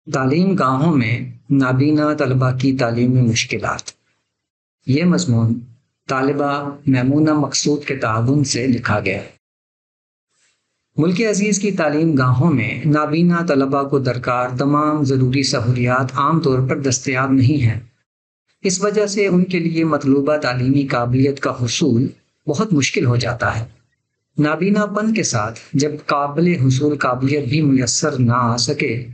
تعلیم گاہوں میں نابینا طلبہ کی تعلیمی مشکلات۔ یہ مضمون طالبہ میمونہ مقصود کے تعاون سے لکھا گیا ہے۔ ملک عزیز کی تعلیم گاہوں میں نابینا طلبہ کو درکار تمام ضروری سہولیات عام طور پر دستیاب نہیں ہیں۔ اس وجہ سے ان کے لیے مطلوبہ تعلیمی قابلیت کا حصول بہت مشکل ہو جاتا ہے۔ نابینا پن کے ساتھ جب قابل حصول قابلیت بھی میسر نہ آ سکے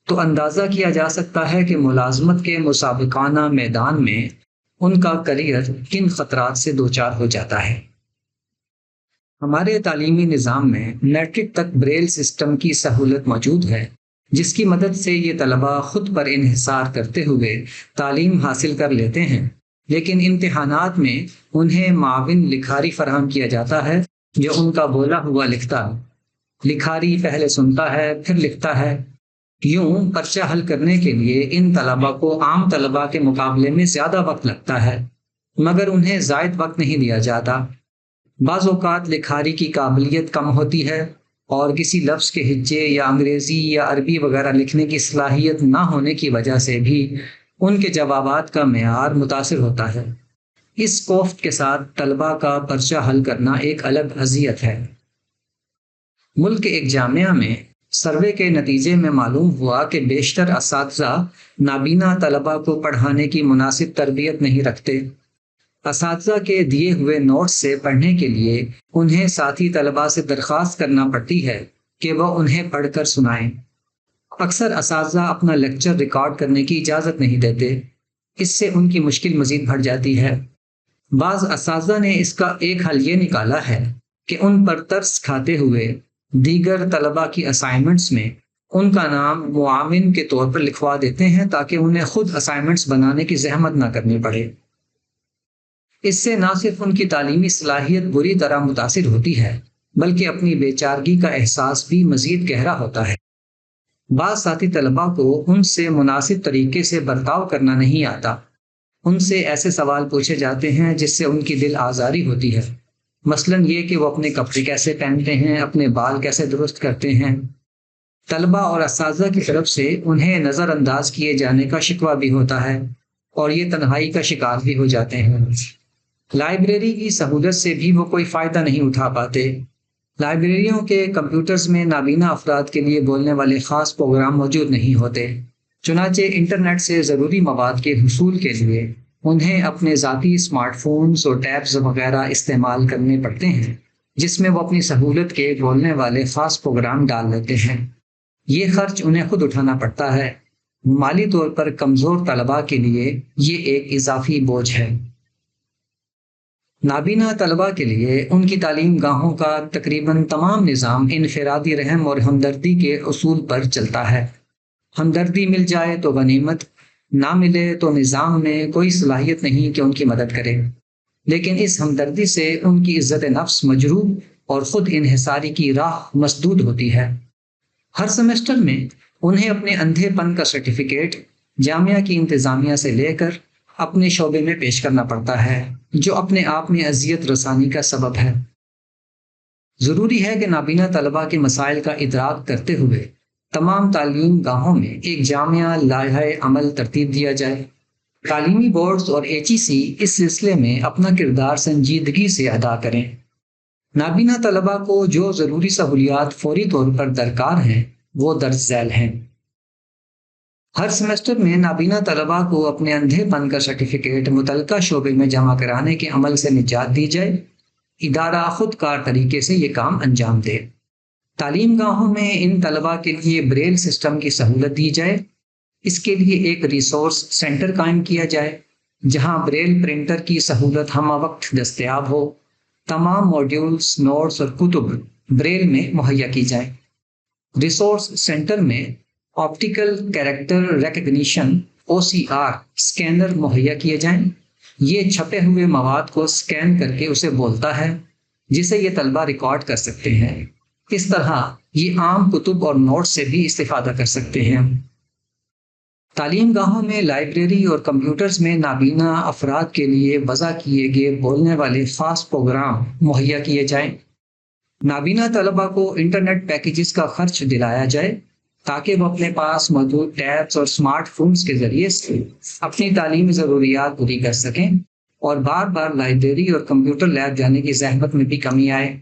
تو اندازہ کیا جا سکتا ہے کہ ملازمت کے مسابقانہ میدان میں ان کا کریئر کن خطرات سے دوچار ہو جاتا ہے۔ ہمارے تعلیمی نظام میں میٹرک تک بریل سسٹم کی سہولت موجود ہے، جس کی مدد سے یہ طلبہ خود پر انحصار کرتے ہوئے تعلیم حاصل کر لیتے ہیں، لیکن امتحانات میں انہیں معاون لکھاری فراہم کیا جاتا ہے جو ان کا بولا ہوا لکھتا ہے۔ لکھاری پہلے سنتا ہے پھر لکھتا ہے۔ یوں پرچہ حل کرنے کے لیے ان طلبہ کو عام طلبہ کے مقابلے میں زیادہ وقت لگتا ہے، مگر انہیں زائد وقت نہیں دیا جاتا۔ بعض اوقات لکھاری کی قابلیت کم ہوتی ہے اور کسی لفظ کے ہجے یا انگریزی یا عربی وغیرہ لکھنے کی صلاحیت نہ ہونے کی وجہ سے بھی ان کے جوابات کا معیار متاثر ہوتا ہے۔ اس کوفت کے ساتھ طلبہ کا پرچہ حل کرنا ایک الگ اذیت ہے۔ ملک کے ایک جامعہ میں سروے کے نتیجے میں معلوم ہوا کہ بیشتر اساتذہ نابینا طلبہ کو پڑھانے کی مناسب تربیت نہیں رکھتے۔ اساتذہ کے دیے ہوئے نوٹس سے پڑھنے کے لیے انہیں ساتھی طلبہ سے درخواست کرنا پڑتی ہے کہ وہ انہیں پڑھ کر سنائیں۔ اکثر اساتذہ اپنا لیکچر ریکارڈ کرنے کی اجازت نہیں دیتے، اس سے ان کی مشکل مزید بڑھ جاتی ہے۔ بعض اساتذہ نے اس کا ایک حل یہ نکالا ہے کہ ان پر ترس کھاتے ہوئے دیگر طلبہ کی اسائنمنٹس میں ان کا نام معاون کے طور پر لکھوا دیتے ہیں تاکہ انہیں خود اسائنمنٹس بنانے کی زحمت نہ کرنی پڑے۔ اس سے نہ صرف ان کی تعلیمی صلاحیت بری طرح متاثر ہوتی ہے بلکہ اپنی بے چارگی کا احساس بھی مزید گہرا ہوتا ہے۔ بعض ساتھی طلبہ کو ان سے مناسب طریقے سے برتاؤ کرنا نہیں آتا۔ ان سے ایسے سوال پوچھے جاتے ہیں جس سے ان کی دل آزاری ہوتی ہے، مثلاً یہ کہ وہ اپنے کپڑے کیسے پہنتے ہیں، اپنے بال کیسے درست کرتے ہیں۔ طلبہ اور اساتذہ کی طرف سے انہیں نظر انداز کیے جانے کا شکوہ بھی ہوتا ہے اور یہ تنہائی کا شکار بھی ہو جاتے ہیں۔ لائبریری کی سہولت سے بھی وہ کوئی فائدہ نہیں اٹھا پاتے۔ لائبریریوں کے کمپیوٹرز میں نابینا افراد کے لیے بولنے والے خاص پروگرام موجود نہیں ہوتے، چنانچہ انٹرنیٹ سے ضروری مواد کے حصول کے لیے انہیں اپنے ذاتی اسمارٹ فونز اور ٹیبز وغیرہ استعمال کرنے پڑتے ہیں، جس میں وہ اپنی سہولت کے بولنے والے خاص پروگرام ڈال لیتے ہیں۔ یہ خرچ انہیں خود اٹھانا پڑتا ہے۔ مالی طور پر کمزور طلباء کے لیے یہ ایک اضافی بوجھ ہے۔ نابینا طلباء کے لیے ان کی تعلیم گاہوں کا تقریباً تمام نظام انفرادی رحم اور ہمدردی کے اصول پر چلتا ہے۔ ہمدردی مل جائے تو غنیمت، نہ ملے تو نظام میں کوئی صلاحیت نہیں کہ ان کی مدد کرے، لیکن اس ہمدردی سے ان کی عزت نفس مجروح اور خود انحصاری کی راہ مسدود ہوتی ہے۔ ہر سیمسٹر میں انہیں اپنے اندھے پن کا سرٹیفکیٹ جامعہ کی انتظامیہ سے لے کر اپنے شعبے میں پیش کرنا پڑتا ہے، جو اپنے آپ میں اذیت رسانی کا سبب ہے۔ ضروری ہے کہ نابینا طلباء کے مسائل کا ادراک کرتے ہوئے تمام تعلیم گاہوں میں ایک جامعہ لائحہ عمل ترتیب دیا جائے۔ تعلیمی بورڈز اور HEC اس سلسلے میں اپنا کردار سنجیدگی سے ادا کریں۔ نابینا طلباء کو جو ضروری سہولیات فوری طور پر درکار ہیں وہ درج ذیل ہیں۔ ہر سیمسٹر میں نابینا طلباء کو اپنے اندھے پن کا سرٹیفکیٹ متعلقہ شعبے میں جمع کرانے کے عمل سے نجات دی جائے۔ ادارہ خود کار طریقے سے یہ کام انجام دے۔ تعلیم گاہوں میں ان طلباء کے لیے بریل سسٹم کی سہولت دی جائے۔ اس کے لیے ایک ریسورس سینٹر قائم کیا جائے جہاں بریل پرنٹر کی سہولت ہمہ وقت دستیاب ہو۔ تمام موڈیولز، نوٹس اور کتب بریل میں مہیا کی جائیں۔ ریسورس سینٹر میں optical character recognition OCR scanner مہیا کیے جائیں۔ یہ چھپے ہوئے مواد کو اسکین کر کے اسے بولتا ہے، جسے یہ طلبہ ریکارڈ کر سکتے ہیں۔ اس طرح یہ عام کتب اور نوٹس سے بھی استفادہ کر سکتے ہیں۔ تعلیم گاہوں میں لائبریری اور کمپیوٹرز میں نابینا افراد کے لیے وضع کیے گئے بولنے والے خاص پروگرام مہیا کیے جائیں۔ نابینا طلباء کو انٹرنیٹ پیکیجز کا خرچ دلایا جائے تاکہ وہ اپنے پاس موجود ٹیبس اور سمارٹ فونز کے ذریعے سے اپنی تعلیمی ضروریات پوری کر سکیں اور بار بار لائبریری اور کمپیوٹر لیب جانے کی زحمت میں بھی کمی آئے۔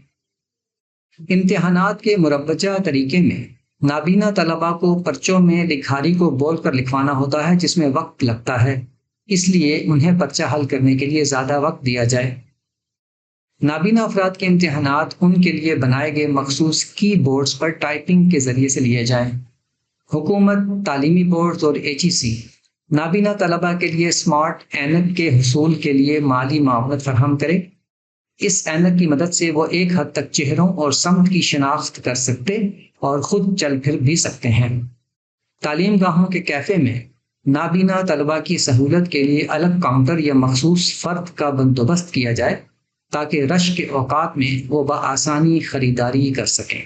امتحانات کے مروجہ طریقے میں نابینا طلباء کو پرچوں میں لکھاری کو بول کر لکھوانا ہوتا ہے، جس میں وقت لگتا ہے، اس لیے انہیں پرچہ حل کرنے کے لیے زیادہ وقت دیا جائے۔ نابینا افراد کے امتحانات ان کے لیے بنائے گئے مخصوص کی بورڈز پر ٹائپنگ کے ذریعے سے لیے جائیں۔ حکومت، تعلیمی بورڈز اور HEC نابینا طلباء کے لیے اسمارٹ اینک کے حصول کے لیے مالی معاونت فراہم کرے۔ اس اینک کی مدد سے وہ ایک حد تک چہروں اور سمت کی شناخت کر سکتے اور خود چل پھر بھی سکتے ہیں۔ تعلیم گاہوں کے کیفے میں نابینا طلباء کی سہولت کے لیے الگ کاؤنٹر یا مخصوص فرد کا بندوبست کیا جائے تاکہ رش کے اوقات میں وہ بآسانی خریداری کر سکیں۔